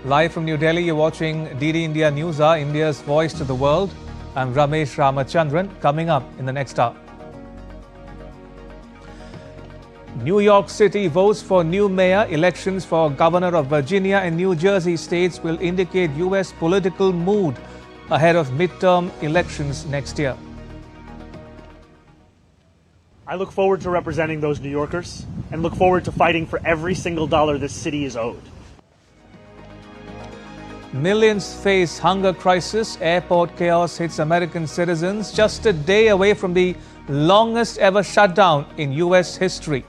Live from New Delhi, you're watching DD India Newshour, India's voice to the world. I'm Ramesh Ramachandran. Coming up in the next hour. New York City votes for new mayor. Elections for governor of Virginia and New Jersey states will indicate U.S. political mood ahead of midterm elections next year. I look forward to representing those New Yorkers and look forward to fighting for every single dollar this city is owed. Millions face hunger crisis. Airport chaos hits American citizens just a day away from the longest ever shutdown in U.S. history.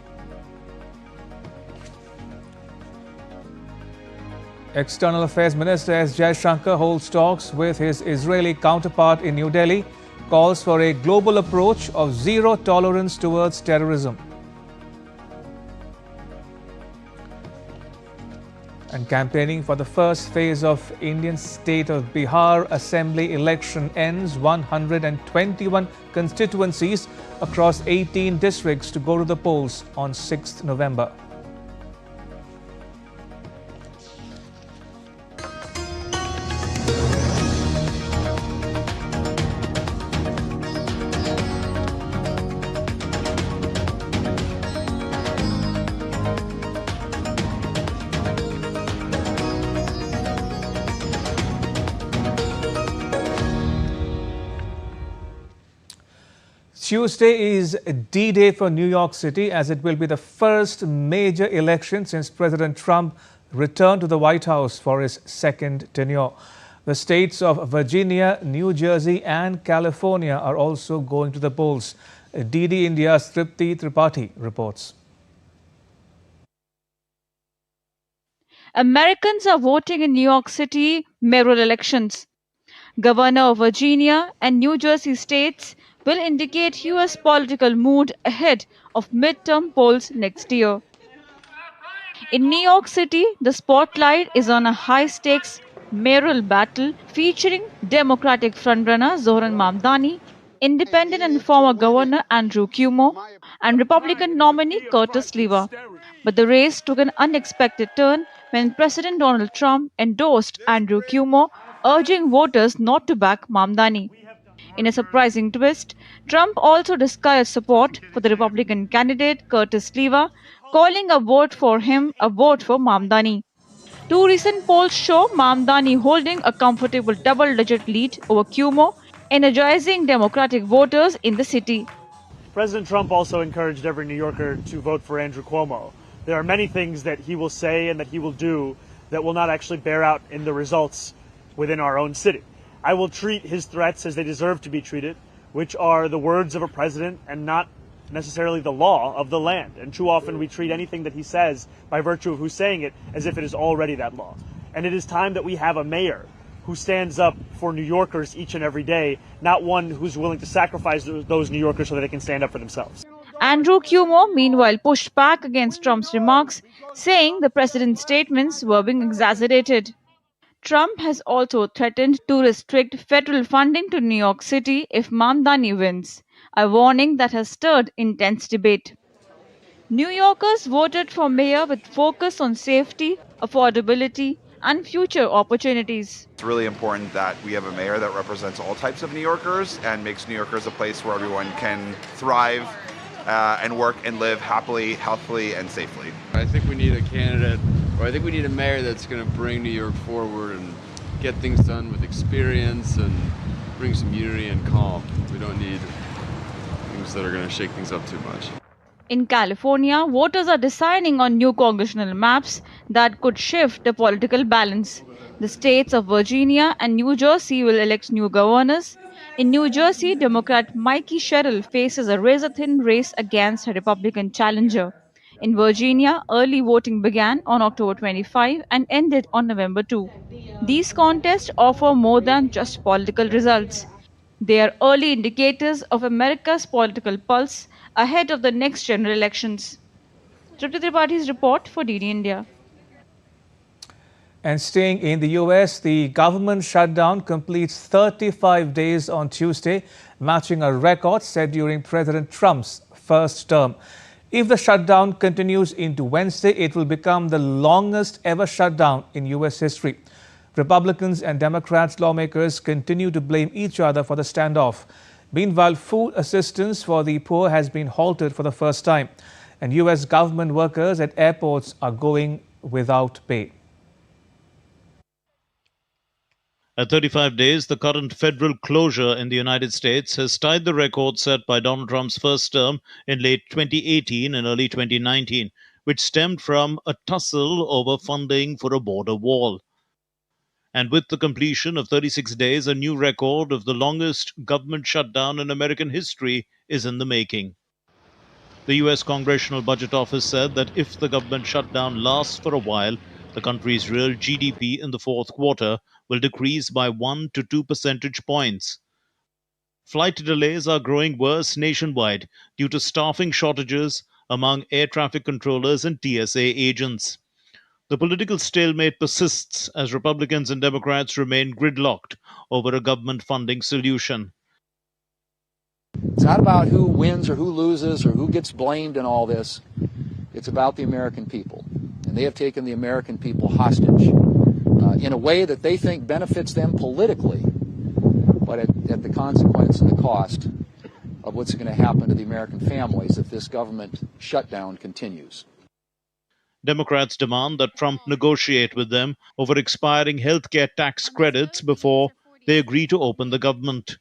External Affairs Minister S. Jaishankar holds talks with his Israeli counterpart in New Delhi, calls for a global approach of zero tolerance towards terrorism. And campaigning for the first phase of Indian state of Bihar Assembly election ends. 121 constituencies across 18 districts to go to the polls on 6th November. Tuesday is D-Day for New York City, as it will be the first major election since President Trump returned to the White House for his second tenure. The states of Virginia, New Jersey and California are also going to the polls. DD India's Tripti Tripathi reports. Americans are voting in New York City mayoral elections. Governor of Virginia and New Jersey states will indicate U.S. political mood ahead of midterm polls next year. In New York City, the spotlight is on a high-stakes mayoral battle featuring Democratic frontrunner Zohran Mamdani, independent and former Governor Andrew Cuomo, and Republican nominee Curtis Lewa. But the race took an unexpected turn when President Donald Trump endorsed Andrew Cuomo, urging voters not to back Mamdani. In a surprising twist, Trump also disguised support for the Republican candidate Curtis Lewa, calling a vote for him a vote for Mamdani. Two recent polls show Mamdani holding a comfortable double-digit lead over Cuomo, energizing Democratic voters in the city. President Trump also encouraged every New Yorker to vote for Andrew Cuomo. There are many things that he will say and that he will do that will not actually bear out in the results within our own city. I will treat his threats as they deserve to be treated, which are the words of a president and not necessarily the law of the land. And too often we treat anything that he says by virtue of who's saying it as if it is already that law. And it is time that we have a mayor who stands up for New Yorkers each and every day, not one who's willing to sacrifice those New Yorkers so that they can stand up for themselves. Andrew Cuomo, meanwhile, pushed back against Trump's remarks, saying the president's statements were being exaggerated. Trump has also threatened to restrict federal funding to New York City if Mamdani wins, a warning that has stirred intense debate. New Yorkers voted for mayor with focus on safety, affordability, and future opportunities. It's really important that we have a mayor that represents all types of New Yorkers and makes New Yorkers a place where everyone can thrive and work and live happily, healthily, and safely. I think we need a candidate, or I think we need a mayor that's going to bring New York forward and get things done with experience and bring some unity and calm. We don't need things that are going to shake things up too much. In California, voters are deciding on new congressional maps that could shift the political balance. The states of Virginia and New Jersey will elect new governors. In New Jersey, Democrat Mikey Sherrill faces a razor-thin race against a Republican challenger. In Virginia, early voting began on October 25 and ended on November 2. These contests offer more than just political results. They are early indicators of America's political pulse ahead of the next general elections. Tripti Tripathi's report for DD India. And staying in the US, the government shutdown completes 35 days on Tuesday, matching a record set during President Trump's first term. If the shutdown continues into Wednesday, it will become the longest ever shutdown in U.S. history. Republicans and Democrats lawmakers continue to blame each other for the standoff. Meanwhile, food assistance for the poor has been halted for the first time, and U.S. government workers at airports are going without pay. At 35 days, the current federal closure in the United States has tied the record set by Donald Trump's first term in late 2018 and early 2019, which stemmed from a tussle over funding for a border wall. And with the completion of 36 days, a new record of the longest government shutdown in American history is in the making. The U.S. Congressional Budget Office said that if the government shutdown lasts for a while, the country's real GDP in the fourth quarter will decrease by 1 to 2 percentage points. Flight delays are growing worse nationwide due to staffing shortages among air traffic controllers and TSA agents. The political stalemate persists as Republicans and Democrats remain gridlocked over a government funding solution. It's not about who wins or who loses or who gets blamed in all this. It's about the American people. And they have taken the American people hostage in a way that they think benefits them politically, but at the consequence and the cost of what's going to happen to the American families if this government shutdown continues. Democrats demand that Trump negotiate with them over expiring healthcare tax credits before they agree to open the government.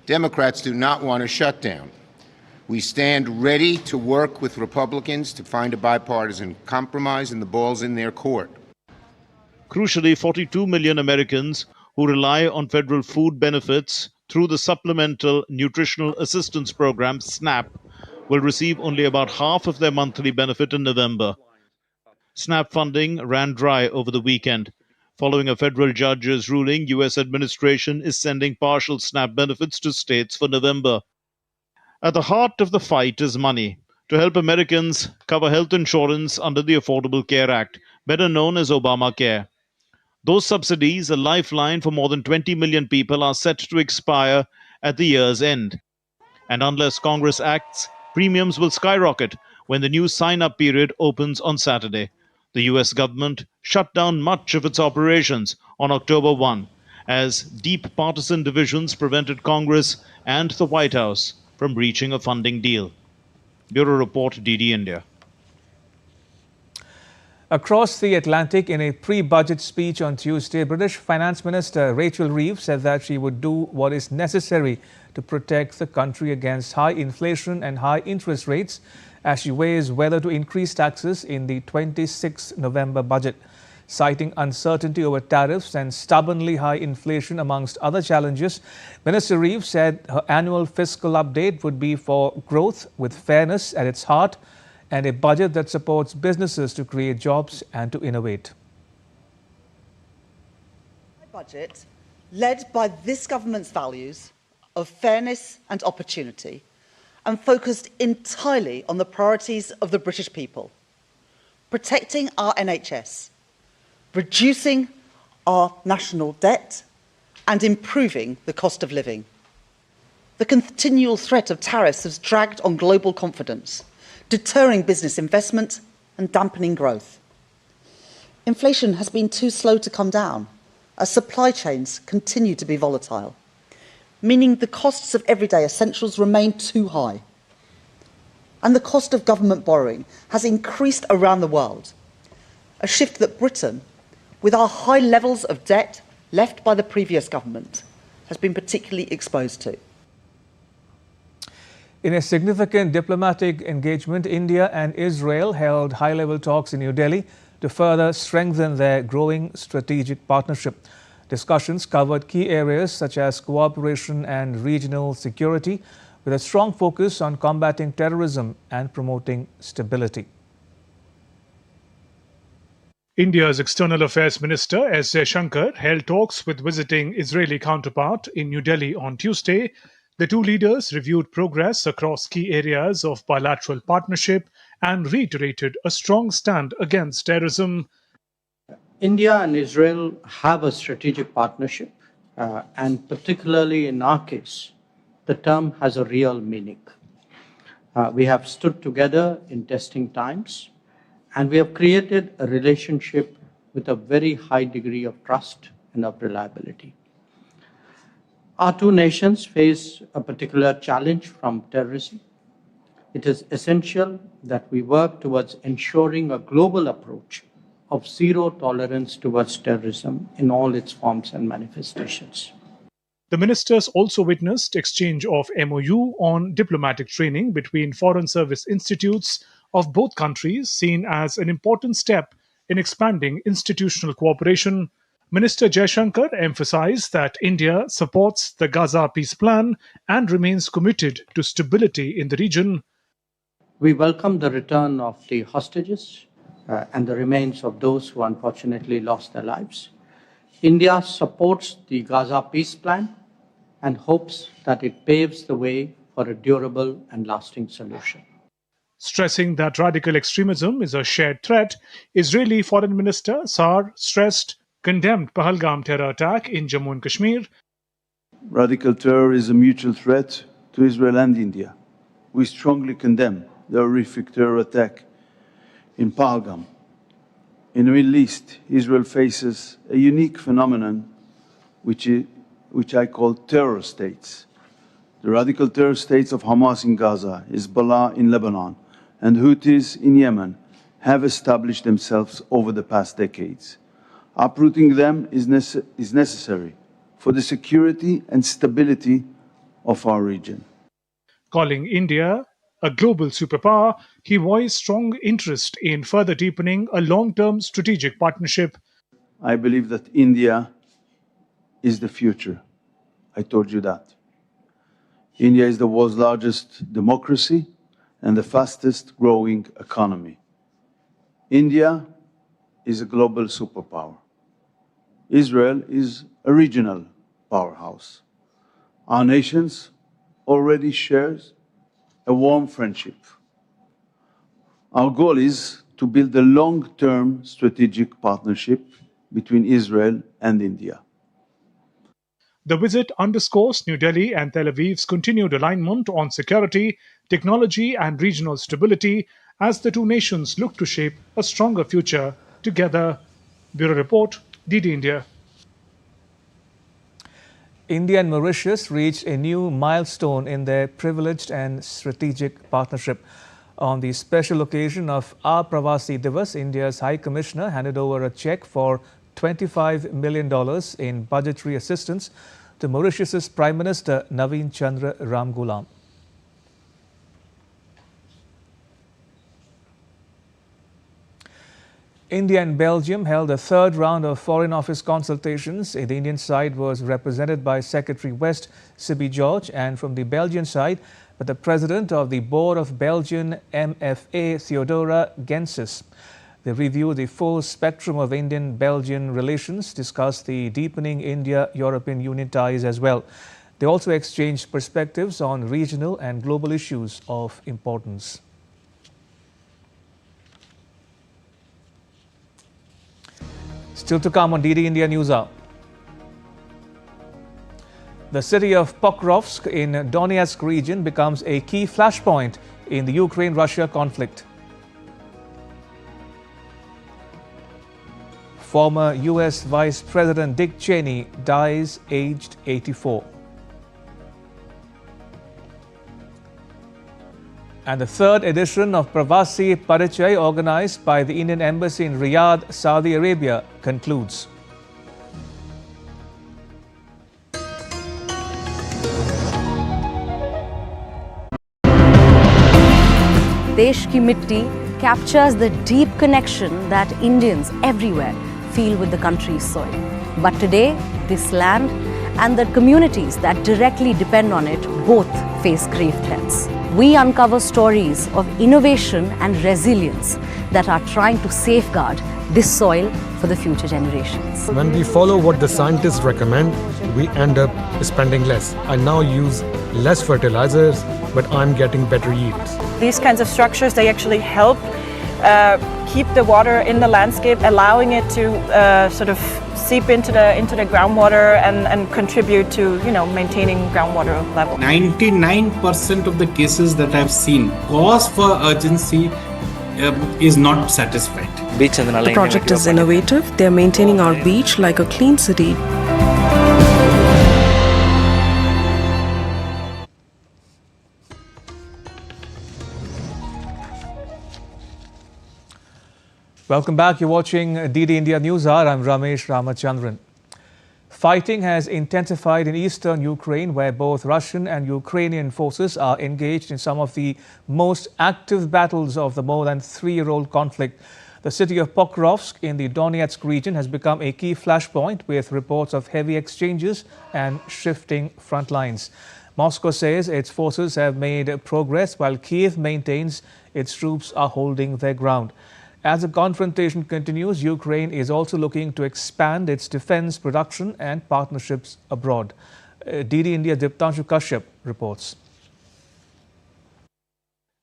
Democrats do not want a shutdown. We stand ready to work with Republicans to find a bipartisan compromise, and the ball's in their court. Crucially, 42 million Americans who rely on federal food benefits through the Supplemental Nutritional Assistance Program, SNAP, will receive only about half of their monthly benefit in November. SNAP funding ran dry over the weekend. Following a federal judge's ruling, U.S. administration is sending partial SNAP benefits to states for November. At the heart of the fight is money to help Americans cover health insurance under the Affordable Care Act, better known as Obamacare. Those subsidies, a lifeline for more than 20 million people, are set to expire at the year's end. And unless Congress acts, premiums will skyrocket when the new sign-up period opens on Saturday. The U.S. government shut down much of its operations on October 1, as deep partisan divisions prevented Congress and the White House from reaching a funding deal. Bureau Report, DD India. Across the Atlantic, in a pre-budget speech on Tuesday, British Finance Minister Rachel Reeves said that she would do what is necessary to protect the country against high inflation and high interest rates as she weighs whether to increase taxes in the 26 November budget. Citing uncertainty over tariffs and stubbornly high inflation amongst other challenges, Minister Reeves said her annual fiscal update would be for growth with fairness at its heart and a budget that supports businesses to create jobs and to innovate. Budget led by this government's values of fairness and opportunity and focused entirely on the priorities of the British people, protecting our NHS, reducing our national debt and improving the cost of living. The continual threat of tariffs has dragged on global confidence, deterring business investment and dampening growth. Inflation has been too slow to come down as supply chains continue to be volatile, meaning the costs of everyday essentials remain too high. And the cost of government borrowing has increased around the world, a shift that Britain, with our high levels of debt left by the previous government, has been particularly exposed to. In a significant diplomatic engagement, India and Israel held high-level talks in New Delhi to further strengthen their growing strategic partnership. Discussions covered key areas such as cooperation and regional security, with a strong focus on combating terrorism and promoting stability. India's External Affairs Minister S. Jaishankar held talks with visiting Israeli counterpart in New Delhi on Tuesday. The two leaders reviewed progress across key areas of bilateral partnership and reiterated a strong stand against terrorism. India and Israel have a strategic partnership, and particularly in our case, the term has a real meaning. We have stood together in testing times, and we have created a relationship with a very high degree of trust and of reliability. Our two nations face a particular challenge from terrorism. It is essential that we work towards ensuring a global approach of zero tolerance towards terrorism in all its forms and manifestations. The ministers also witnessed exchange of MOU on diplomatic training between foreign service institutes of both countries, seen as an important step in expanding institutional cooperation. Minister Jaishankar emphasized that India supports the Gaza peace plan and remains committed to stability in the region. We welcome the return of the hostages and the remains of those who unfortunately lost their lives. India supports the Gaza peace plan and hopes that it paves the way for a durable and lasting solution. Stressing that radical extremism is a shared threat, Israeli Foreign Minister Saar condemned Pahalgam terror attack in Jammu and Kashmir. Radical terror is a mutual threat to Israel and India. We strongly condemn the horrific terror attack in Pahalgam. In the Middle East, Israel faces a unique phenomenon which I call terror states. The radical terror states of Hamas in Gaza, Hezbollah in Lebanon, and Houthis in Yemen have established themselves over the past decades. Uprooting them is necessary for the security and stability of our region. Calling India a global superpower, he voiced strong interest in further deepening a long-term strategic partnership. I believe that India is the future. I told you that. India is the world's largest democracy and the fastest growing economy. India is a global superpower. Israel is a regional powerhouse. Our nations already shares a warm friendship. Our goal is to build a long-term strategic partnership between Israel and India. The visit underscores New Delhi and Tel Aviv's continued alignment on security, technology, and regional stability as the two nations look to shape a stronger future together. Bureau Report, DD India. India and Mauritius reached a new milestone in their privileged and strategic partnership. On the special occasion of Our Pravasi Divas, India's High Commissioner handed over a cheque for $25 million in budgetary assistance to Mauritius's Prime Minister Naveen Chandra Ramgoolam. India and Belgium held a third round of Foreign Office consultations. The Indian side was represented by Secretary West Sibi George, and from the Belgian side, by the President of the Board of Belgian MFA, Theodora Gensis. They reviewed the full spectrum of Indian-Belgian relations, discussed the deepening India-European Union ties as well. They also exchanged perspectives on regional and global issues of importance. Still to come on DD India Newshour. The city of Pokrovsk in Donetsk region becomes a key flashpoint in the Ukraine-Russia conflict. Former US Vice President Dick Cheney dies aged 84. And the third edition of Pravasi Parichay, organized by the Indian Embassy in Riyadh, Saudi Arabia, concludes. Desh Ki Mitti captures the deep connection that Indians everywhere feel with the country's soil. But today, this land and the communities that directly depend on it both face grave threats. We uncover stories of innovation and resilience that are trying to safeguard this soil for the future generations. When we follow what the scientists recommend, we end up spending less. I now use less fertilizers, but I'm getting better yields. These kinds of structures, they actually help keep the water in the landscape, allowing it to sort of seep into the groundwater and contribute to maintaining groundwater level. 99% of the cases that I've seen, cause for urgency is not satisfied. The project is innovative. They are maintaining our beach like a clean city. Welcome back. You're watching DD India Newshour. I'm Ramesh Ramachandran. Fighting has intensified in eastern Ukraine, where both Russian and Ukrainian forces are engaged in some of the most active battles of the more than 3-year-old conflict. The city of Pokrovsk in the Donetsk region has become a key flashpoint, with reports of heavy exchanges and shifting front lines. Moscow says its forces have made progress, while Kiev maintains its troops are holding their ground. As the confrontation continues, Ukraine is also looking to expand its defense production and partnerships abroad. DD India Diptanshu Kashyap reports.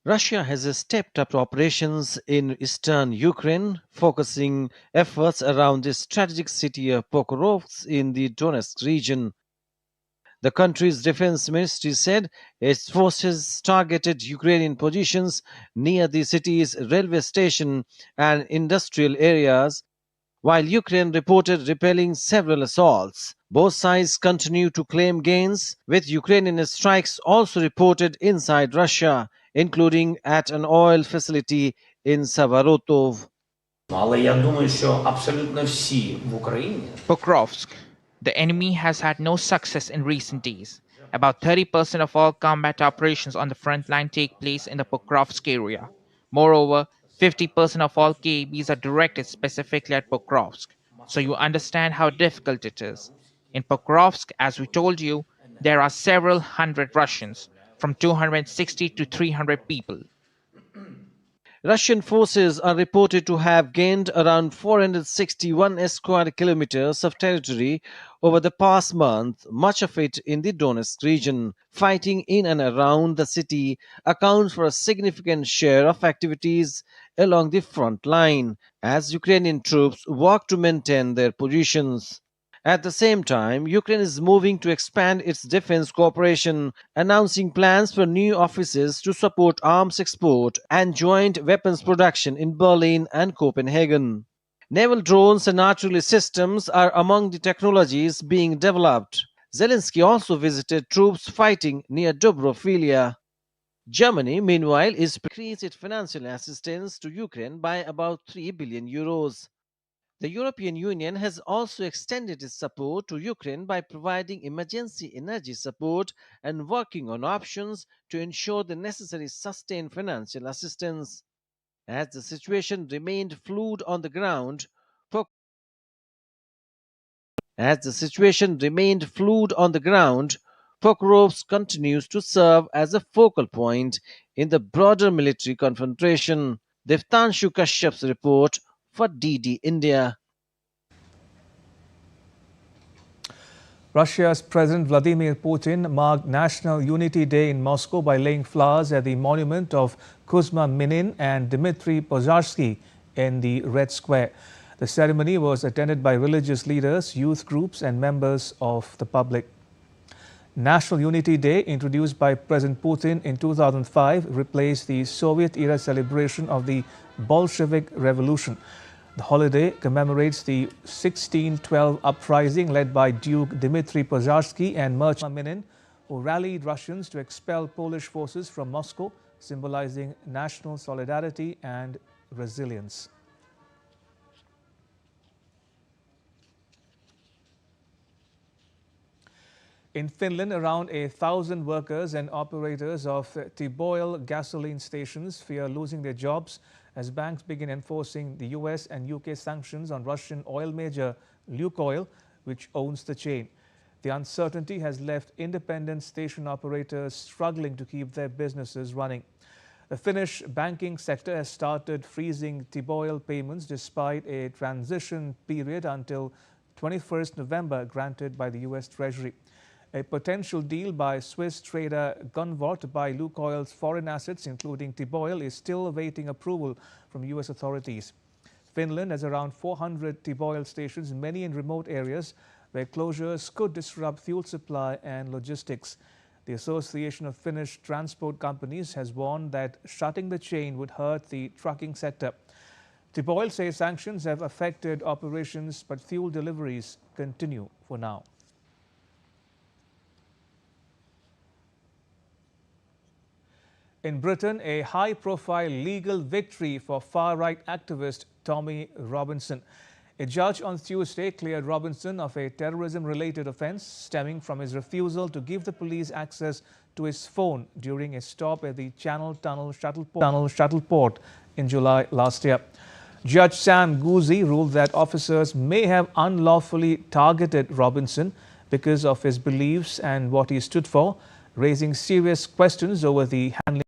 Russia has stepped up operations in eastern Ukraine, focusing efforts around the strategic city of Pokrovsk in the Donetsk region. The country's defense ministry said its forces targeted Ukrainian positions near the city's railway station and industrial areas, while Ukraine reported repelling several assaults. Both sides continue to claim gains, with Ukrainian strikes also reported inside Russia, including at an oil facility in Savarotov. Pokrovsk. The enemy has had no success in recent days. About 30% of all combat operations on the front line take place in the Pokrovsk area. Moreover, 50% of all KABs are directed specifically at Pokrovsk, so you understand how difficult it is. In Pokrovsk, as we told you, there are several hundred Russians, from 260 to 300 people. Russian forces are reported to have gained around 461 square kilometers of territory over the past month, much of it in the Donetsk region. Fighting in and around the city accounts for a significant share of activities along the front line, as Ukrainian troops work to maintain their positions. At the same time, Ukraine is moving to expand its defense cooperation, announcing plans for new offices to support arms export and joint weapons production in Berlin and Copenhagen. Naval drones and artillery systems are among the technologies being developed. Zelensky also visited troops fighting near Dobrofilia. Germany, meanwhile, is increased its financial assistance to Ukraine by about 3 billion euros. The European Union has also extended its support to Ukraine by providing emergency energy support and working on options to ensure the necessary sustained financial assistance. As the situation remained fluid on the ground, Pokrovsk continues to serve as a focal point in the broader military confrontation. Devtanshu Kashyap's report for DD India. Russia's President Vladimir Putin marked National Unity Day in Moscow by laying flowers at the monument of Kuzma Minin and Dmitry Pozharsky in the Red Square. The ceremony was attended by religious leaders, youth groups and members of the public. National Unity Day, introduced by President Putin in 2005, replaced the Soviet-era celebration of the Bolshevik Revolution. The holiday commemorates the 1612 uprising led by Duke Dmitry Pozharsky and merchant Minin, who rallied Russians to expel Polish forces from Moscow, symbolizing national solidarity and resilience. In Finland, around 1,000 workers and operators of T-Oil gasoline stations fear losing their jobs as banks begin enforcing the US and UK sanctions on Russian oil major Lukoil, which owns the chain. The uncertainty has left independent station operators struggling to keep their businesses running. The Finnish banking sector has started freezing T-Oil payments despite a transition period until 21st November granted by the US Treasury. A potential deal by Swiss trader Gunvor to buy Lukoil's foreign assets, including T-Oil, is still awaiting approval from US authorities. Finland has around 400 T-oil stations, many in remote areas where closures could disrupt fuel supply and logistics. The Association of Finnish Transport Companies has warned that shutting the chain would hurt the trucking sector. T-oil says sanctions have affected operations, but fuel deliveries continue for now. In Britain, a high-profile legal victory for far-right activist Tommy Robinson. A judge on Tuesday cleared Robinson of a terrorism-related offence stemming from his refusal to give the police access to his phone during a stop at the Channel Tunnel Shuttleport in July last year. Judge Sam Guzzi ruled that officers may have unlawfully targeted Robinson because of his beliefs and what he stood for, raising serious questions over the handling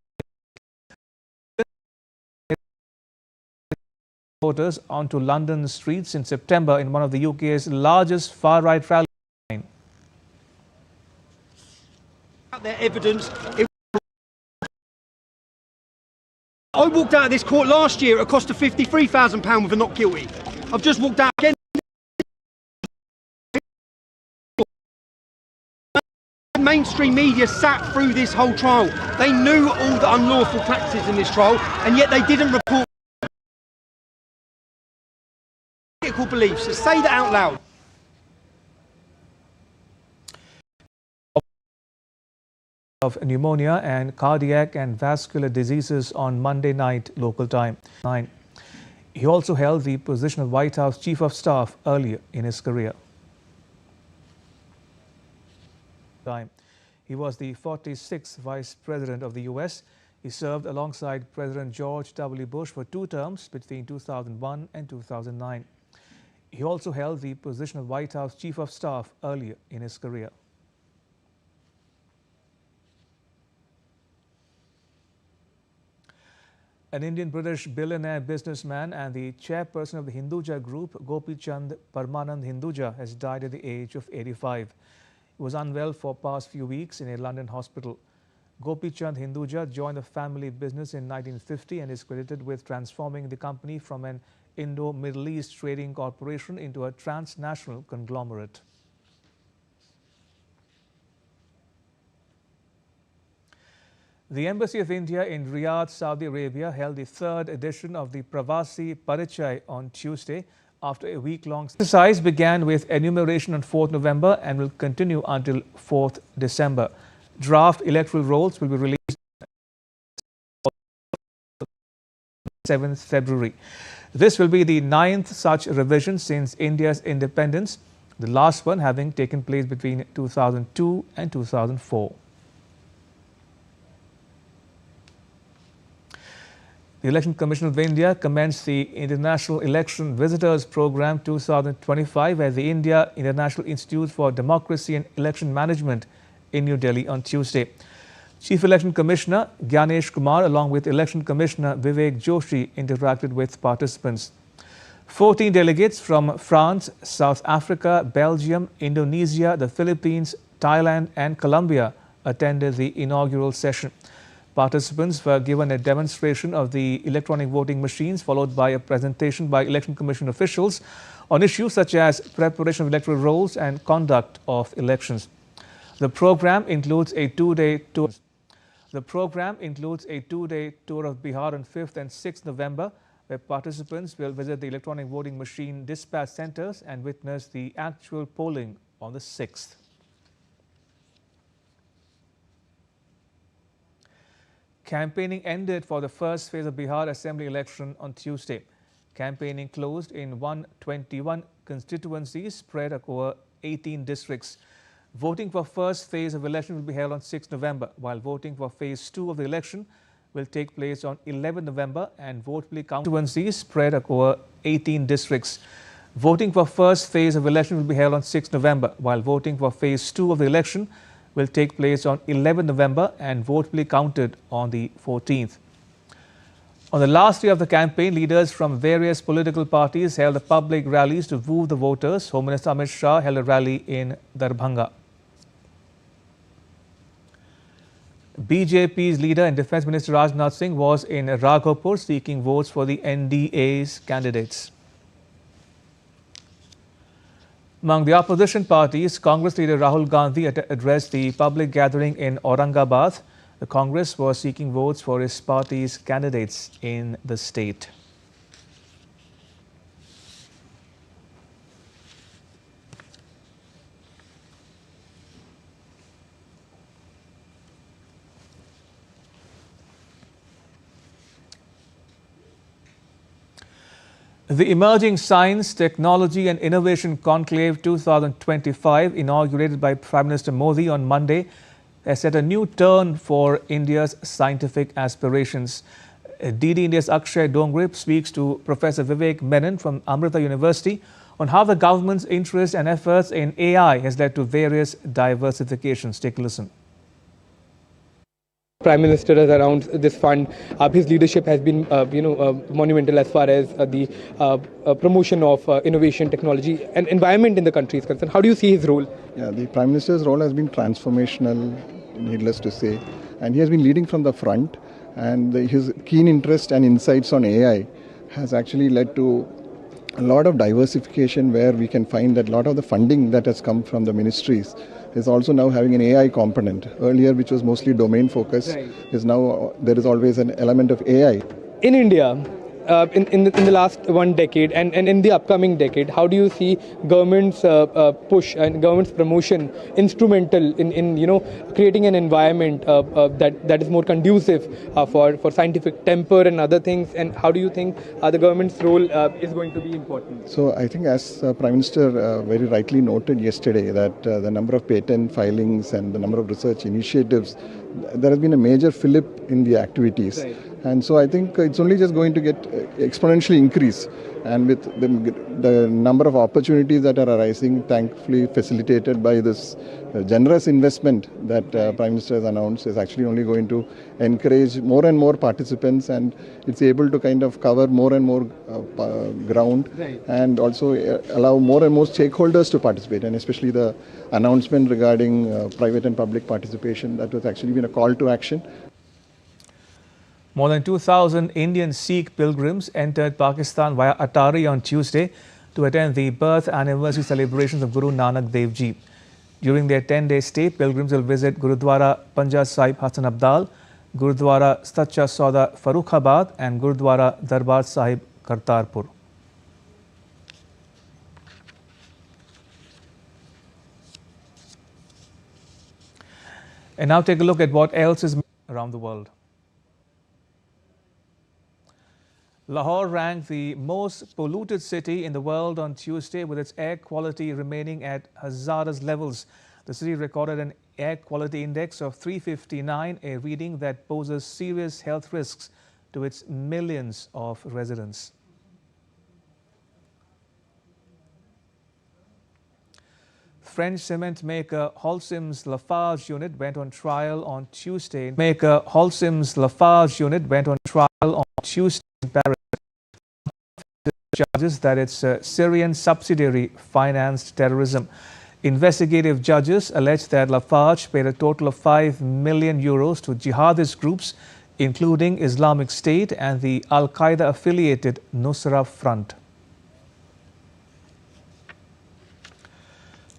voters onto London streets in September in one of the UK's largest far-right rallies. Their evidence. I walked out of this court last year at a cost of £53,000 with a not guilty. I've just walked out again. Mainstream media sat through this whole trial. They knew all the unlawful practices in this trial, and yet they didn't report political beliefs. So say that out loud. Of pneumonia and cardiac and vascular diseases on Monday night local time. He also held the position of White House Chief of Staff earlier in his career. He was the 46th Vice President of the US. He served alongside President George W. Bush for 2 terms between 2001 and 2009. He also held the position of White House Chief of Staff earlier in his career. An Indian-British billionaire businessman and the chairperson of the Hinduja group, Gopi Chand Parmanand Hinduja, has died at the age of 85. He was unwell for past few weeks in a London hospital. Gopi Chand Hinduja joined the family business in 1950 and is credited with transforming the company from an Indo-Middle East trading corporation into a transnational conglomerate. The Embassy of India in Riyadh, Saudi Arabia held the 3rd edition of the Pravasi Parichay on Tuesday after a week-long exercise began with enumeration on 4th November and will continue until 4th December. Draft electoral rolls will be released on 7th February. This will be the 9th such revision since India's independence, the last one having taken place between 2002 and 2004. The Election Commission of India commenced the International Election Visitors Program 2025 at the India International Institute for Democracy and Election Management in New Delhi on Tuesday. Chief Election Commissioner Gyanesh Kumar along with Election Commissioner Vivek Joshi interacted with participants. 14 delegates from France, South Africa, Belgium, Indonesia, the Philippines, Thailand and Colombia attended the inaugural session. Participants were given a demonstration of the electronic voting machines followed by a presentation by Election Commission officials on issues such as preparation of electoral rolls and conduct of elections. The program includes a 2-day tour. The program includes a 2-day tour of Bihar on 5th and 6th November, where participants will visit the electronic voting machine dispatch centers and witness the actual polling on the 6th. Campaigning ended for the first phase of Bihar Assembly election on Tuesday. Campaigning closed in 121 constituencies spread over 18 districts. Voting for first phase of election will be held on 6 November, while voting for phase 2 of the election will take place on 11 November and vote will be counted. Constituencies spread over 18 districts. Voting for first phase of election will be held on 6 November, while voting for phase 2 of the election will take place on 11 November and vote will be counted on the 14th. On the last day of the campaign, leaders from various political parties held a public rallies to woo the voters. Home Minister Amit Shah held a rally in Darbhanga. BJP's leader and Defence Minister Rajnath Singh was in Raghopur seeking votes for the NDA's candidates. Among the opposition parties, Congress leader Rahul Gandhi addressed the public gathering in Aurangabad. The Congress was seeking votes for his party's candidates in the state. The Emerging Science, Technology and Innovation Conclave 2025, inaugurated by Prime Minister Modi on Monday, has set a new turn for India's scientific aspirations. DD India's Akshay Dongre speaks to Professor Vivek Menon from Amrita University on how the government's interest and efforts in AI has led to various diversifications. Take a listen. Prime Minister has announced this fund. His leadership has been, monumental as far as the promotion of innovation, technology, and environment in the country is concerned. How do you see his role? Yeah, the Prime Minister's role has been transformational, needless to say, and he has been leading from the front. And his keen interest and insights on AI has actually led to a lot of diversification, where we can find that a lot of the funding that has come from the ministries is also now having an AI component. Earlier, which was mostly domain focused, is now there is always an element of AI. In India, in the last one decade and in the upcoming decade, how do you see government's push and government's promotion instrumental in creating an environment that is more conducive for scientific temper and other things? And how do you think the government's role is going to be important? So I think, as Prime Minister very rightly noted yesterday, that the number of patent filings and the number of research initiatives, there has been a major fillip in the activities. And so I think it's only just going to get exponentially increase. And with the number of opportunities that are arising, thankfully facilitated by this generous investment that Prime Minister has announced, is actually only going to encourage more and more participants, and it's able to kind of cover more and more ground, and also allow more and more stakeholders to participate. And especially the announcement regarding private and public participation, that was actually been a call to action. More than 2,000 Indian Sikh pilgrims entered Pakistan via Atari on Tuesday to attend the birth anniversary celebrations of Guru Nanak Dev Ji. During their 10-day stay, pilgrims will visit Gurudwara Panja Sahib Hasan Abdal, Gurudwara Sacha Sauda Farrukhabad and Gurudwara Darbar Sahib Kartarpur. And now take a look at what else is around the world. Lahore ranked the most polluted city in the world on Tuesday, with its air quality remaining at hazardous levels. The city recorded an air quality index of 359, a reading that poses serious health risks to its millions of residents. French cement maker Holcim's Lafarge unit went on trial on Tuesday. In Paris. Charges that its Syrian subsidiary financed terrorism. Investigative judges allege that Lafarge paid a total of €5 million to jihadist groups, including Islamic State and the Al-Qaeda affiliated Nusra Front.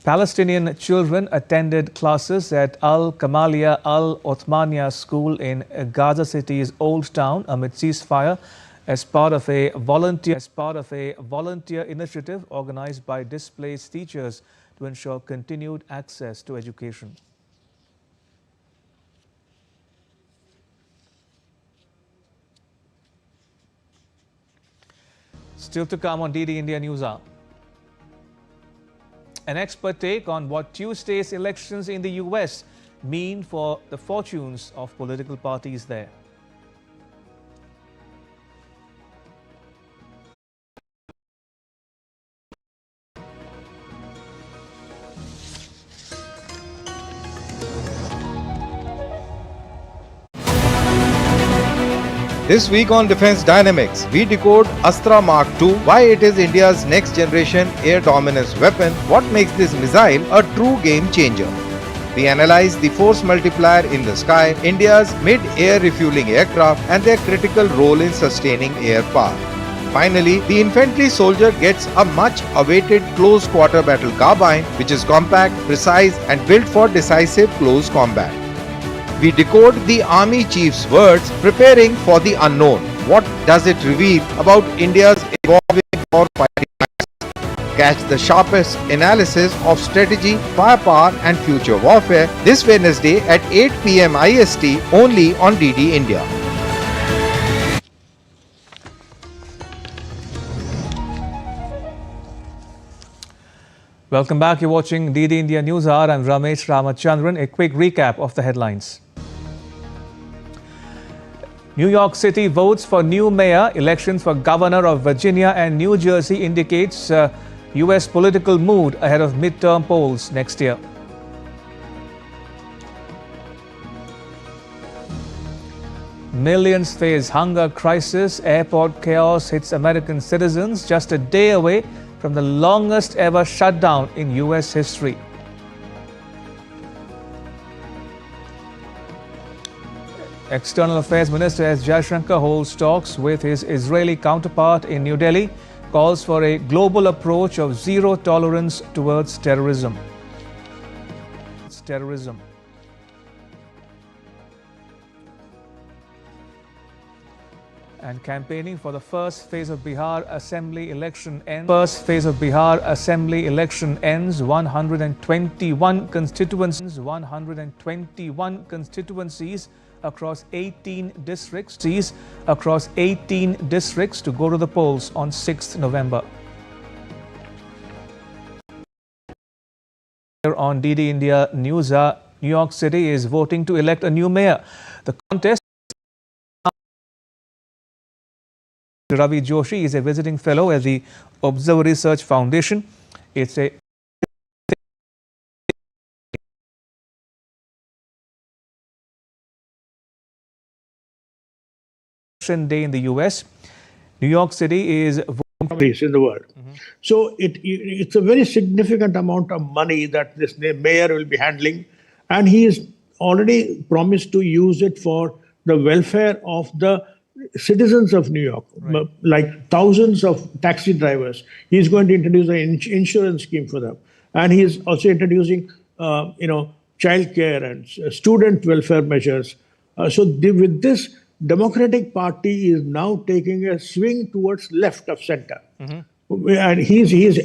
Palestinian children attended classes at Al-Kamalia Al-Othmania School in Gaza City's Old Town amid ceasefire, as part of a volunteer initiative organized by displaced teachers to ensure continued access to education. Still to come on DD India Newshour. An expert take on what Tuesday's elections in the US mean for the fortunes of political parties there. This week on Defense Dynamics, we decode Astra Mark II, why it is India's next generation air dominance weapon, what makes this missile a true game changer. We analyze the force multiplier in the sky, India's mid-air refueling aircraft and their critical role in sustaining air power. Finally, the infantry soldier gets a much awaited close quarter battle carbine, which is compact, precise, and built for decisive close combat. We decode the army chief's words, preparing for the unknown. What does it reveal about India's evolving war fighting? Catch the sharpest analysis of strategy, firepower, and future warfare this Wednesday at 8 PM IST only on DD India. Welcome back. You're watching DD India News Hour. I'm Ramesh Ramachandran. A quick recap of the headlines. New York City votes for new mayor. Elections for governor of Virginia and New Jersey indicates U.S. political mood ahead of midterm polls next year. Millions face hunger crisis. Airport chaos hits American citizens just a day away from the longest ever shutdown in U.S. history. External Affairs Minister S. Jaishankar holds talks with his Israeli counterpart in New Delhi, calls for a global approach of zero tolerance towards terrorism. And campaigning for the first phase of Bihar Assembly election ends. 121 constituencies across 18 districts to go to the polls on 6th November. Here on DD India News, New York City is voting to elect a new mayor. The contest. Ravi Joshi is a visiting fellow at the Observer Research Foundation. It's a day in the US. New York City is place in the world. So it's a very significant amount of money that this mayor will be handling, and he is already promised to use it for the welfare of the citizens of New York, like thousands of taxi drivers. He's going to introduce an insurance scheme for them, and he is also introducing, childcare and student welfare measures. With this, Democratic Party is now taking a swing towards left of center, and he's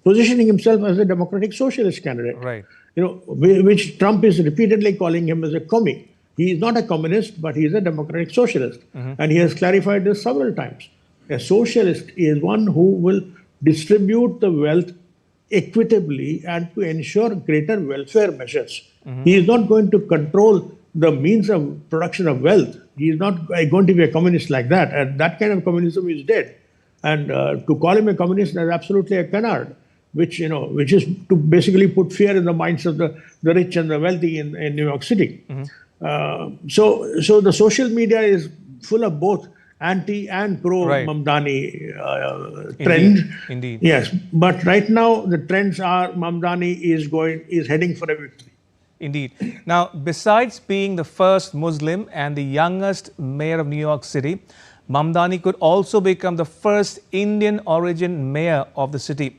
positioning himself as a democratic socialist candidate. Right. Which Trump is repeatedly calling him as a commie. He is not a communist, but he is a democratic socialist. And he has clarified this several times. A socialist is one who will distribute the wealth equitably and to ensure greater welfare measures. He is not going to control the means of production of wealth. He is not going to be a communist like that. And that kind of communism is dead. And to call him a communist is absolutely a canard, which is to basically put fear in the minds of the rich and the wealthy in New York City. So the social media is full of both anti and pro Mamdani trend. Indeed. Yes, but right now the trends are Mamdani is heading for a victory. Indeed. Now, besides being the first Muslim and the youngest mayor of New York City, Mamdani could also become the first Indian origin mayor of the city.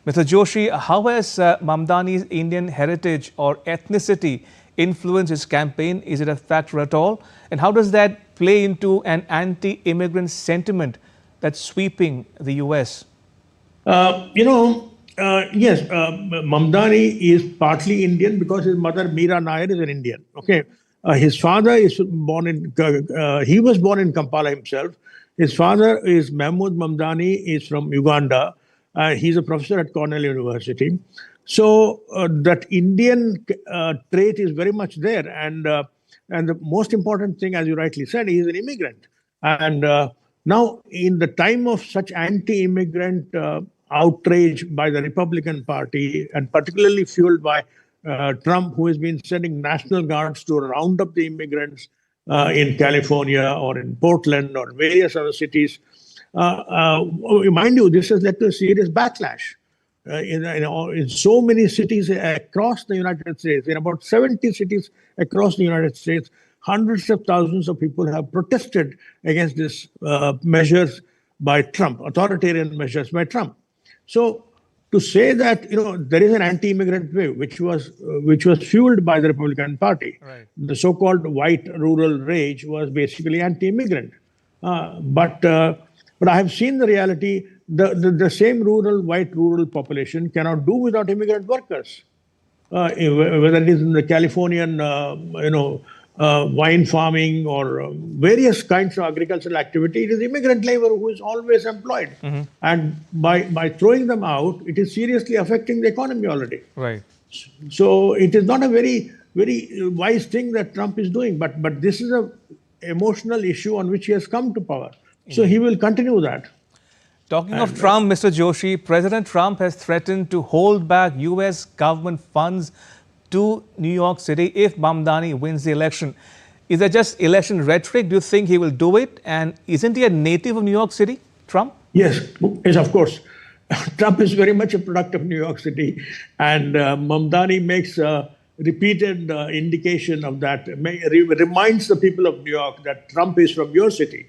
Mr. Joshi, how has Mamdani's Indian heritage or ethnicity influenced his campaign? Is it a factor at all? And how does that play into an anti-immigrant sentiment that's sweeping the U.S.? Yes, Mamdani is partly Indian because his mother Meera Nair is an Indian. Okay, his father is born in he was born in Kampala himself. His father is Mahmood Mamdani, is from Uganda. He's a professor at Cornell University. So that Indian trait is very much there, and the most important thing, as you rightly said, he is an immigrant. And now, in the time of such anti-immigrant outrage by the Republican Party, and particularly fueled by Trump, who has been sending National Guards to round up the immigrants in California or in Portland or various other cities. Mind you, this has led to a serious backlash in so many cities across the United States. In about 70 cities across the United States, hundreds of thousands of people have protested against these measures by Trump, authoritarian measures by Trump. So to say that there is an anti-immigrant wave, which was fueled by the Republican Party, the so-called white rural rage was basically anti-immigrant. But I have seen the reality. The same white rural population cannot do without immigrant workers. Whether it is in the Californian, wine farming or various kinds of agricultural activity, it is immigrant labor who is always employed. And by throwing them out, it is seriously affecting the economy already. Right. So it is not a very, very wise thing that Trump is doing, but this is an emotional issue on which he has come to power. So he will continue that. Talking of Trump, Mr. Joshi, President Trump has threatened to hold back U.S. government funds to New York City if Mamdani wins the election. Is that just election rhetoric? Do you think he will do it? And isn't he a native of New York City, Trump? Yes, of course. Trump is very much a product of New York City. And Mamdani makes a repeated indication of that, reminds the people of New York that Trump is from your city,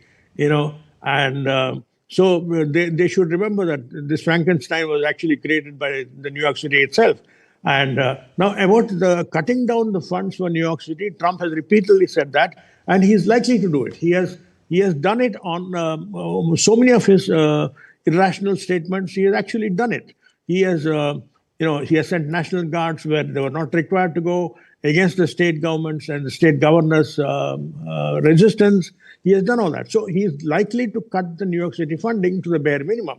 So they should remember that this Frankenstein was actually created by the New York City itself. And now about the cutting down the funds for New York City, Trump has repeatedly said that, and he is likely to do it. He has done it on so many of his irrational statements. He has actually done it. He has he has sent National Guards where they were not required to go, against the state governments and the state governors' resistance. He has done all that. So he is likely to cut the New York City funding to the bare minimum.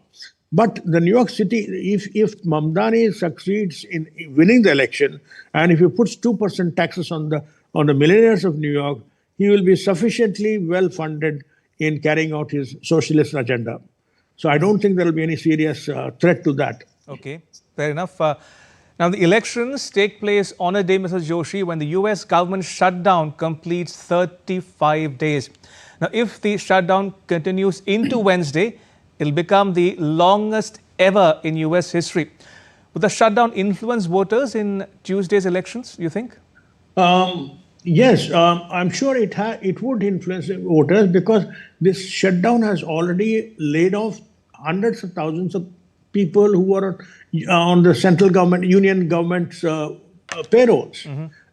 But the New York City, if Mamdani succeeds in winning the election, and if he puts 2% taxes on the millionaires of New York, he will be sufficiently well funded in carrying out his socialist agenda. So I don't think there will be any serious threat to that. Okay, fair enough. Now, the elections take place on a day, Mr. Joshi, when the U.S. government shutdown completes 35 days. Now, if the shutdown continues into Wednesday, it'll become the longest ever in U.S. history. Would the shutdown influence voters in Tuesday's elections, you think? Yes, I'm sure it would influence voters because this shutdown has already laid off hundreds of thousands of people who are on the central government, union government's payrolls.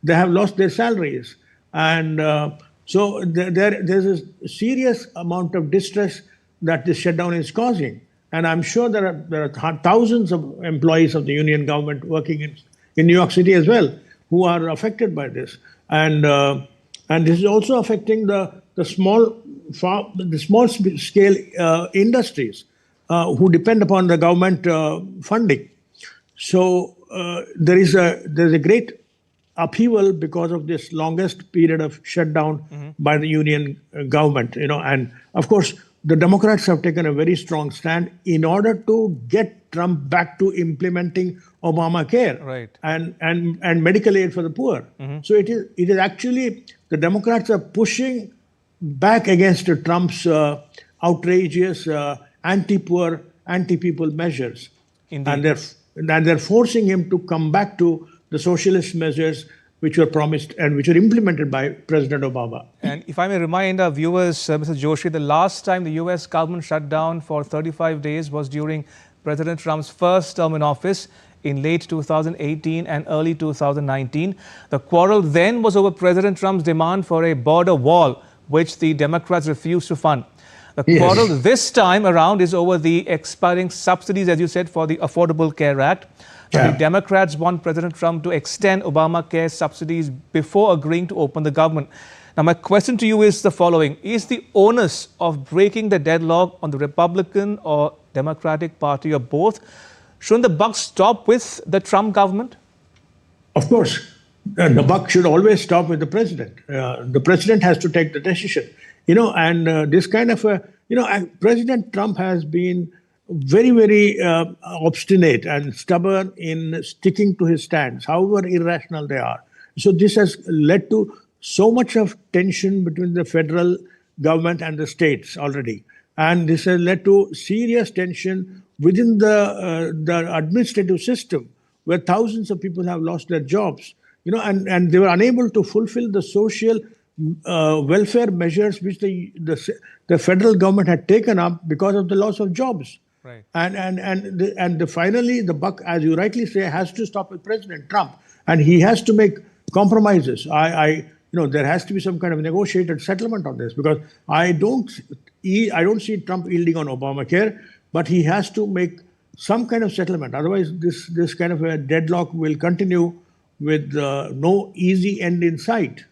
They have lost their salaries. And so there's a serious amount of distress that this shutdown is causing. And I'm sure there are thousands of employees of the union government working in New York City as well who are affected by this. And this is also affecting the small scale industries who depend upon the government funding. So there's a great upheaval because of this longest period of shutdown by the union government. And of course, the Democrats have taken a very strong stand in order to get Trump back to implementing Obamacare and medical aid for the poor. So it is actually the Democrats are pushing back against Trump's outrageous anti-poor, anti-people measures. Indeed. And they're forcing him to come back to the socialist measures which were promised and which were implemented by President Obama. And if I may remind our viewers, Mr. Joshi, the last time the U.S. government shut down for 35 days was during President Trump's first term in office in late 2018 and early 2019. The quarrel then was over President Trump's demand for a border wall, which the Democrats refused to fund. The quarrel this time around is over the expiring subsidies, as you said, for the Affordable Care Act. The Democrats want President Trump to extend Obamacare subsidies before agreeing to open the government. Now, my question to you is the following. Is the onus of breaking the deadlock on the Republican or Democratic Party or both? Shouldn't the buck stop with the Trump government? Of course. The buck should always stop with the president. The president has to take the decision. This kind of President Trump has been very, very obstinate and stubborn in sticking to his stands, however irrational they are. So this has led to so much of tension between the federal government and the states already. And this has led to serious tension within the administrative system, where thousands of people have lost their jobs, and they were unable to fulfill the social welfare measures which the federal government had taken up because of the loss of jobs. Right. And finally, the buck, as you rightly say, has to stop with President Trump, and he has to make compromises. There has to be some kind of negotiated settlement on this, because I don't see Trump yielding on Obamacare, but he has to make some kind of settlement. Otherwise, this kind of a deadlock will continue with no easy end in sight.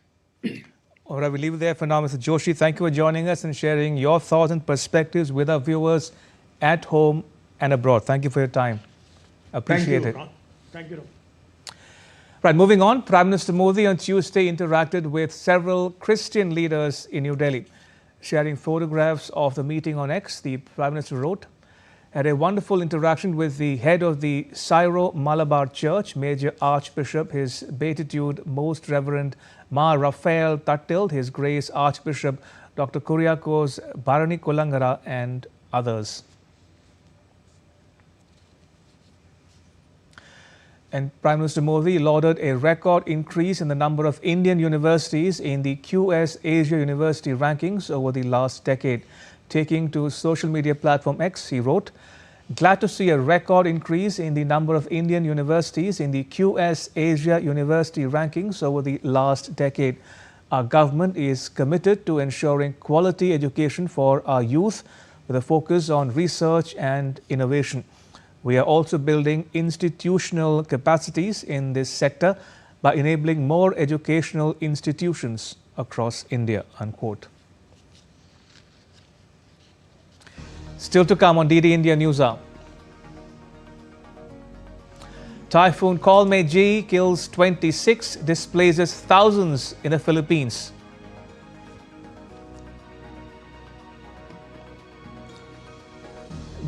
All right, we'll leave it there for now, Mr. Joshi. Thank you for joining us and sharing your thoughts and perspectives with our viewers at home and abroad. Thank you for your time. Appreciate it. Thank you. Right, moving on, Prime Minister Modi on Tuesday interacted with several Christian leaders in New Delhi. Sharing photographs of the meeting on X, the Prime Minister wrote, had a wonderful interaction with the head of the Syro-Malabar Church, Major Archbishop, His Beatitude Most Reverend Ma Raphael Tattil, His Grace Archbishop Dr. Kuriakos Bharani Kulangara, and others. And Prime Minister Modi lauded a record increase in the number of Indian universities in the QS Asia University rankings over the last decade. Taking to social media platform X, he wrote, "Glad to see a record increase in the number of Indian universities in the QS Asia University rankings over the last decade. Our government is committed to ensuring quality education for our youth with a focus on research and innovation. We are also building institutional capacities in this sector by enabling more educational institutions across India," unquote. Still to come on DD India Newshour. Typhoon Kolme-G kills 26, displaces thousands in the Philippines.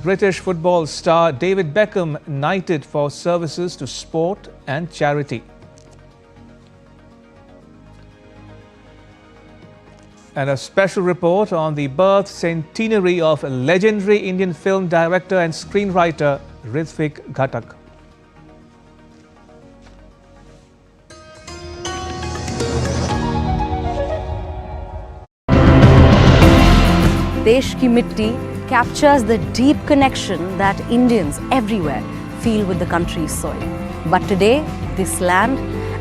British football star David Beckham knighted for services to sport and charity. And a special report on the birth centenary of legendary Indian film director and screenwriter Hrithik Ghatak. देश की मिट्टी captures the deep connection that Indians everywhere feel with the country's soil. But today, this land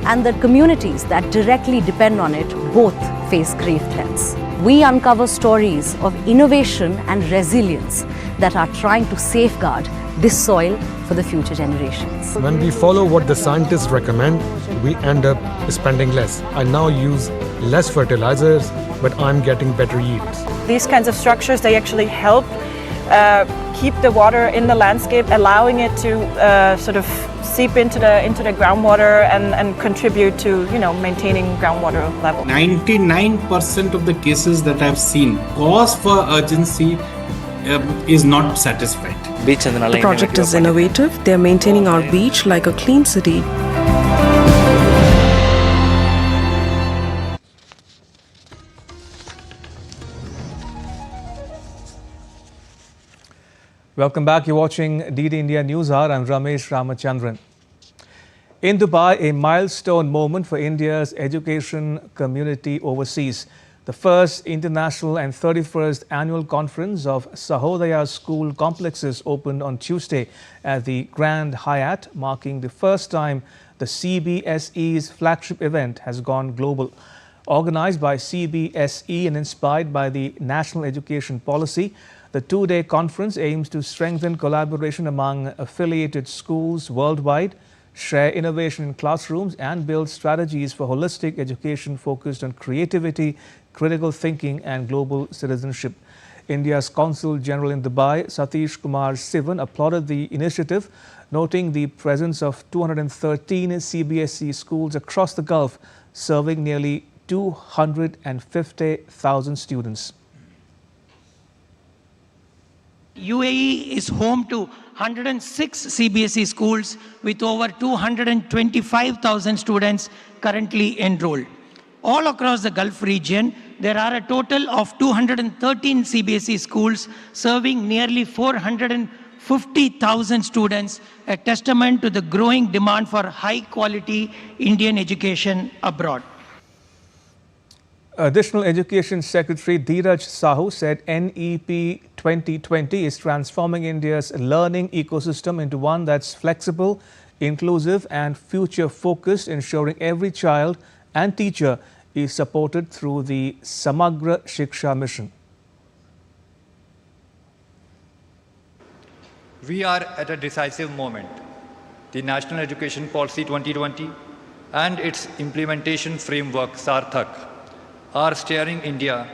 and the communities that directly depend on it both face grave threats. We uncover stories of innovation and resilience that are trying to safeguard this soil for the future generations. When we follow what the scientists recommend, we end up spending less. I now use less fertilizers, but I'm getting better yields. These kinds of structures, they actually help keep the water in the landscape, allowing it to sort of seep into the groundwater and contribute to maintaining groundwater level. 99% of the cases that I've seen, cause for urgency is not satisfied. The project is innovative. They are maintaining our beach like a clean city. Welcome back. You're watching DD India Newshour. I'm Ramesh Ramachandran. In Dubai, a milestone moment for India's education community overseas. The first international and 31st annual conference of Sahodaya school complexes opened on Tuesday at the Grand Hyatt, marking the first time the CBSE's flagship event has gone global. Organized by CBSE and inspired by the National Education Policy, the two-day conference aims to strengthen collaboration among affiliated schools worldwide, share innovation in classrooms, and build strategies for holistic education focused on creativity, critical thinking, and global citizenship. India's Consul General in Dubai, Satish Kumar Sivan, applauded the initiative, noting the presence of 213 CBSE schools across the Gulf, serving nearly 250,000 students. UAE is home to 106 CBSE schools with over 225,000 students currently enrolled. All across the Gulf region, there are a total of 213 CBSE schools serving nearly 450,000 students, a testament to the growing demand for high-quality Indian education abroad. Additional Education Secretary Dheeraj Sahu said NEP 2020 is transforming India's learning ecosystem into one that's flexible, inclusive and future-focused, ensuring every child and teacher is supported through the Samagra Shiksha mission. We are at a decisive moment. The National Education Policy 2020 and its implementation framework, Sarthak, are steering India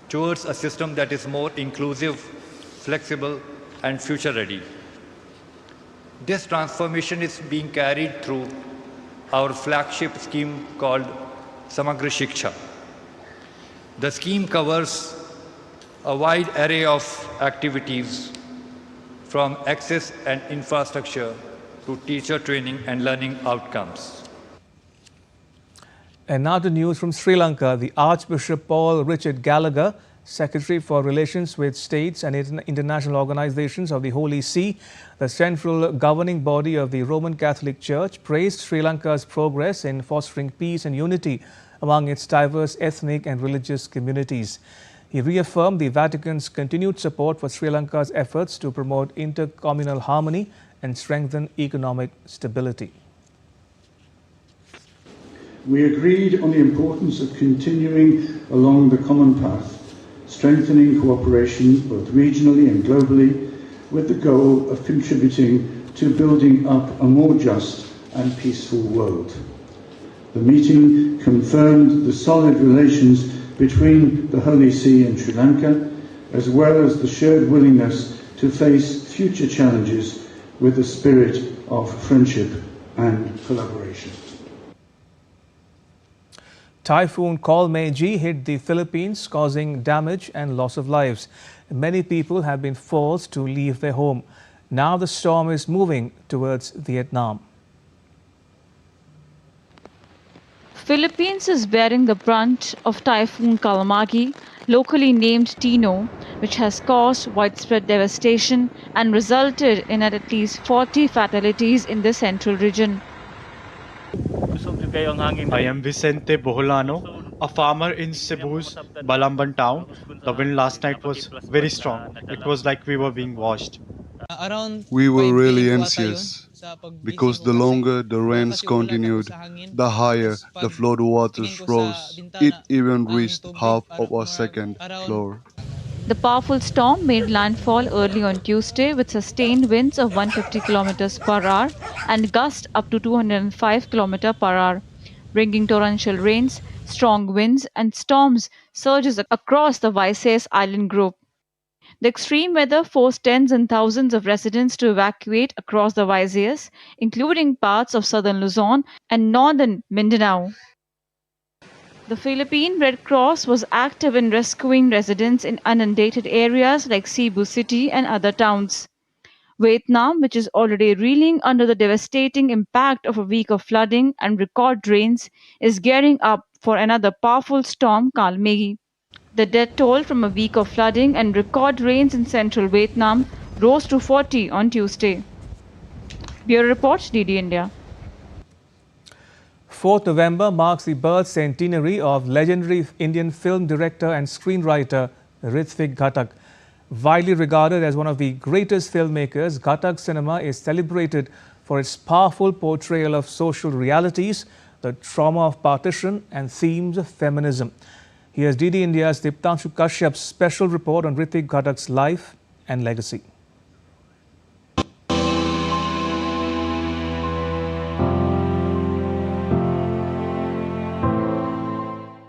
towards a system that is more inclusive, flexible, and future-ready. This transformation is being carried through our flagship scheme called Samagra Shiksha. The scheme covers a wide array of activities from access and infrastructure to teacher training and learning outcomes. And now to news from Sri Lanka. The Archbishop Paul Richard Gallagher, Secretary for Relations with States and International Organizations of the Holy See, the central governing body of the Roman Catholic Church, praised Sri Lanka's progress in fostering peace and unity among its diverse ethnic and religious communities. He reaffirmed the Vatican's continued support for Sri Lanka's efforts to promote intercommunal harmony and strengthen economic stability. We agreed on the importance of continuing along the common path, strengthening cooperation both regionally and globally, with the goal of contributing to building up a more just and peaceful world. The meeting confirmed the solid relations between the Holy See and Sri Lanka, as well as the shared willingness to face future challenges with a spirit of friendship and collaboration. Typhoon Kolmeji hit the Philippines, causing damage and loss of lives. Many people have been forced to leave their home. Now the storm is moving towards Vietnam. Philippines is bearing the brunt of Typhoon Kalmagi, locally named Tino, which has caused widespread devastation and resulted in at least 40 fatalities in the central region. I am Vicente Boholano, a farmer in Cebu's Balamban town. The wind last night was very strong. It was like we were being washed. We were really anxious because the longer the rains continued, the higher the flood waters rose. It even reached half of our second floor. The powerful storm made landfall early on Tuesday with sustained winds of 150 km per hour and gusts up to 205 km per hour, bringing torrential rains, strong winds and storms surges across the Visayas island group. The extreme weather forced tens and thousands of residents to evacuate across the Visayas, including parts of southern Luzon and northern Mindanao. The Philippine Red Cross was active in rescuing residents in inundated areas like Cebu City and other towns. Vietnam, which is already reeling under the devastating impact of a week of flooding and record rains, is gearing up for another powerful storm, Kalmegi. The death toll from a week of flooding and record rains in central Vietnam rose to 40 on Tuesday. Bureau Report, DD India. 4th November marks the birth centenary of legendary Indian film director and screenwriter Hrithik Ghatak. Widely regarded as one of the greatest filmmakers, Ghatak cinema is celebrated for its powerful portrayal of social realities, the trauma of partition and themes of feminism. Here's DD India's Diptanshu Kashyap's special report on Hrithik Ghatak's life and legacy.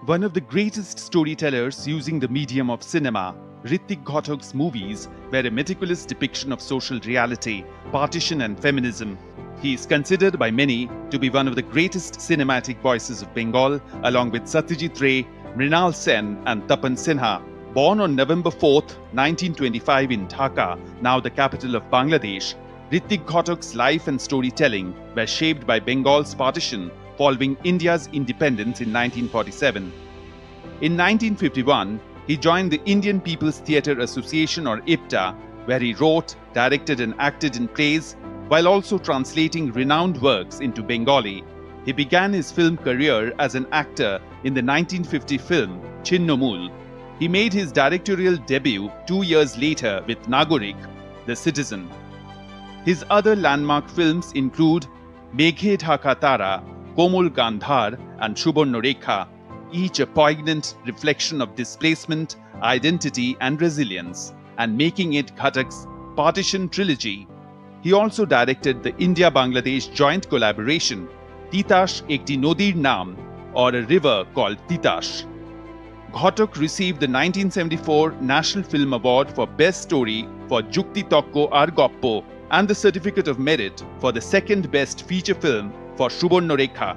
One of the greatest storytellers using the medium of cinema, Hrithik Ghatak's movies were a meticulous depiction of social reality, partition and feminism. He is considered by many to be one of the greatest cinematic voices of Bengal, along with Satyajit Ray, Mrinal Sen and Tapan Sinha. Born on November 4, 1925 in Dhaka, now the capital of Bangladesh, Hrithik Ghatak's life and storytelling were shaped by Bengal's partition following India's independence in 1947. In 1951, he joined the Indian People's Theatre Association or IPTA, where he wrote, directed and acted in plays, while also translating renowned works into Bengali. He began his film career as an actor in the 1950 film Chinnamul. He made his directorial debut 2 years later with Nagorik, The Citizen. His other landmark films include Meghe Dhaka Tara, Komul Gandhar and Subarnarekha, each a poignant reflection of displacement, identity and resilience, and making it Ghatak's partition trilogy. He also directed the India-Bangladesh joint collaboration Titash Ekti Nodir Naam, or a river called Titash. Ghatak received the 1974 National Film Award for Best Story for Jukti Tokko Ar Goppo and the Certificate of Merit for the second best feature film for Subarnarekha.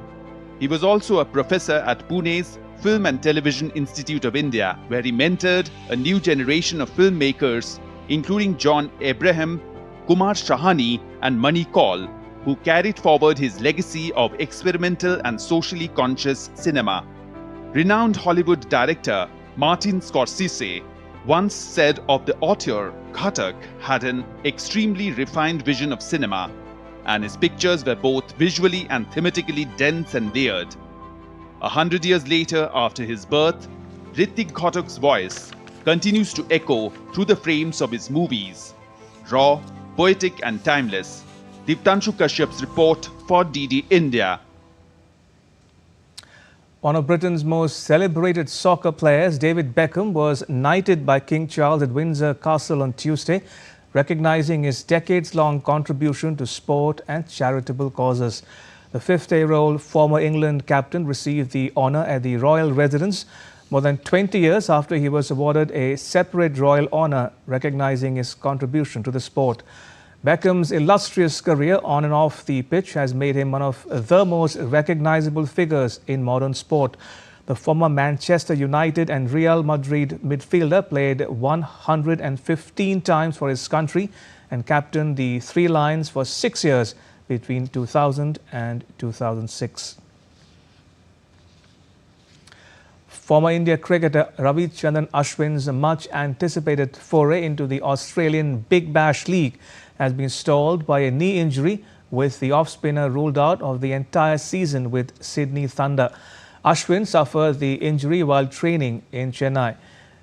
He was also a professor at Pune's Film and Television Institute of India, where he mentored a new generation of filmmakers, including John Abraham, Kumar Shahani and Mani Kaul, who carried forward his legacy of experimental and socially conscious cinema. Renowned Hollywood director Martin Scorsese once said of the auteur, Ghatak had an extremely refined vision of cinema, and his pictures were both visually and thematically dense and layered. 100 years later, after his birth, Hrithik Ghatak's voice continues to echo through the frames of his movies. Raw, poetic and timeless. Divtanshu Kashyap's report for DD India. One of Britain's most celebrated soccer players, David Beckham, was knighted by King Charles at Windsor Castle on Tuesday, recognizing his decades-long contribution to sport and charitable causes. The 50-year-old former England captain received the honour at the royal residence more than 20 years after he was awarded a separate royal honour recognizing his contribution to the sport. Beckham's illustrious career on and off the pitch has made him one of the most recognizable figures in modern sport. The former Manchester United and Real Madrid midfielder played 115 times for his country and captained the Three Lions for 6 years between 2000 and 2006. Former India cricketer Ravichandran Ashwin's much-anticipated foray into the Australian Big Bash League has been stalled by a knee injury, with the off-spinner ruled out of the entire season with Sydney Thunder. Ashwin suffered the injury while training in Chennai.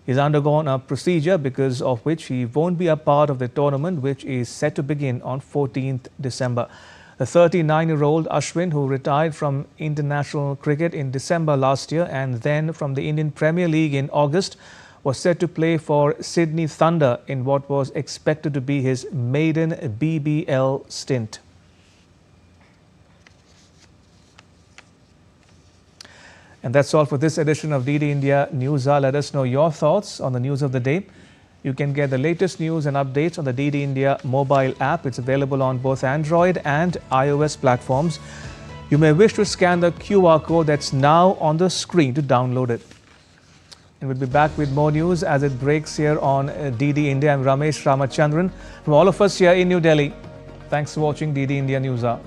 He's undergone a procedure because of which he won't be a part of the tournament, which is set to begin on 14th December. The 39-year-old Ashwin, who retired from international cricket in December last year and then from the Indian Premier League in August, was set to play for Sydney Thunder in what was expected to be his maiden BBL stint. And that's all for this edition of DD India Newshour. Let us know your thoughts on the news of the day. You can get the latest news and updates on the DD India mobile app. It's available on both Android and iOS platforms. You may wish to scan the QR code that's now on the screen to download it. And we'll be back with more news as it breaks here on DD India. I'm Ramesh Ramachandran. From all of us here in New Delhi, thanks for watching DD India Newshour.